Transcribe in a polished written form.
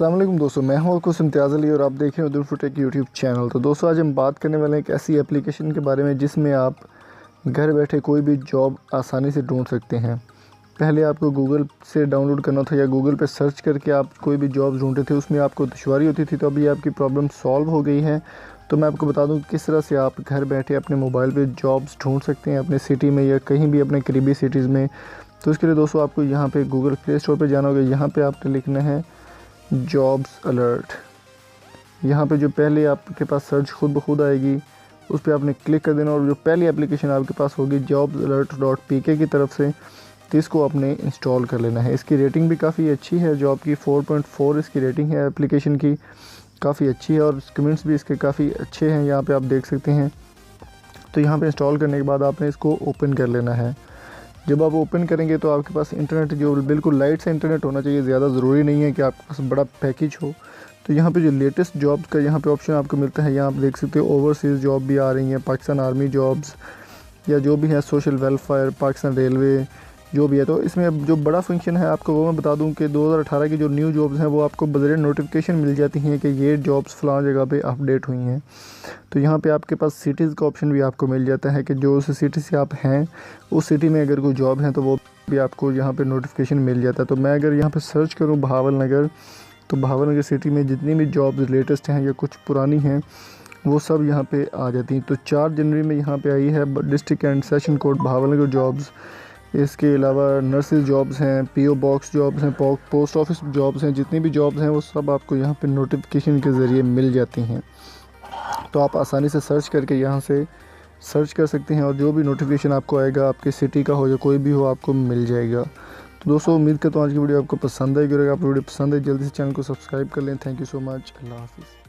अस्सलाम वालेकुम दोस्तों, मैं हूं कुछ इम्तियाज़ अली और आप देख रहे हैं उर्दू टेक यूट्यूब चैनल। तो दोस्तों आज हम बात करने वाले हैं एक ऐसी एप्लीकेशन के बारे में जिसमें आप घर बैठे कोई भी जॉब आसानी से ढूंढ सकते हैं। पहले आपको गूगल से डाउनलोड करना था या गूगल पे सर्च करके आप कोई भी जॉब ढूंढते थे, उसमें आपको दुश्वारी होती थी। तो अभी आपकी प्रॉब्लम सॉल्व हो गई है। तो मैं आपको बता दूं किस तरह से आप घर बैठे अपने मोबाइल पे जॉब्स ढूंढ सकते हैं अपने सिटी में या कहीं भी अपने करीबी सिटीज़ में। तो इसके लिए दोस्तों आपको यहाँ पे गूगल प्ले स्टोर पे जाना होगा। यहाँ पे आपने लिखना है जॉब्स अलर्ट। यहाँ पे जो पहले आपके पास सर्च खुद ब खुद आएगी उस पर आपने क्लिक कर देना और जो पहली एप्लीकेशन आपके पास होगी jobsalert.pk की तरफ से, तो इसको आपने इंस्टॉल कर लेना है। इसकी रेटिंग भी काफ़ी अच्छी है, जॉब की 4.4 इसकी रेटिंग है एप्लीकेशन की, काफ़ी अच्छी है और कमेंट्स भी इसके काफ़ी अच्छे हैं, यहाँ पे आप देख सकते हैं। तो यहाँ पे इंस्टॉल करने के बाद आपने इसको ओपन कर लेना है। जब आप ओपन करेंगे तो आपके पास इंटरनेट जो बिल्कुल लाइट से इंटरनेट होना चाहिए, ज़्यादा ज़रूरी नहीं है कि आपके पास बड़ा पैकेज हो। तो यहाँ पे जो लेटेस्ट जॉब्स का यहाँ पे ऑप्शन आपको मिलता है, यहाँ आप देख सकते हो ओवरसीज़ जॉब भी आ रही हैं, पाकिस्तान आर्मी जॉब्स या जो भी है सोशल वेलफेयर, पाकिस्तान रेलवे जो भी है। तो इसमें अब जो बड़ा फंक्शन है आपको वो मैं बता दूं कि 2018 की जो न्यू जॉब्स हैं वो आपको बज़रिए नोटिफिकेशन मिल जाती हैं कि ये जॉब्स फ़लाँ जगह पे अपडेट हुई हैं। तो यहाँ पे आपके पास सिटीज़ का ऑप्शन भी आपको मिल जाता है कि जो उस सिटी से आप हैं उस सिटी में अगर कोई जॉब है तो वो भी आपको यहाँ पे नोटिफिकेशन मिल जाता है। तो मैं अगर यहाँ पे सर्च करूँ बहावल नगर, तो बहावल नगर सिटी में जितनी भी जॉब्स लेटेस्ट हैं या कुछ पुरानी हैं वो सब यहाँ पे आ जाती हैं। तो 4 जनवरी में यहाँ पे आई है district and session code Bahawal Nagar jobs. इसके अलावा नर्सेज जॉब्स हैं, पीओ बॉक्स जॉब्स हैं, पोस्ट ऑफिस जॉब्स हैं, जितनी भी जॉब्स हैं वो सब आपको यहाँ पे नोटिफिकेशन के ज़रिए मिल जाती हैं। तो आप आसानी से सर्च करके यहाँ से सर्च कर सकते हैं और जो भी नोटिफिकेशन आपको आएगा आपके सिटी का हो या कोई भी हो आपको मिल जाएगा। तो दोस्तों उम्मीद करता हूँ आज की वीडियो आपको पसंद आएगी। अगर आपको वीडियो पसंद है जल्दी से चैनल को सब्सक्राइब कर लें। Thank you so much. अल्लाह हाफिज़।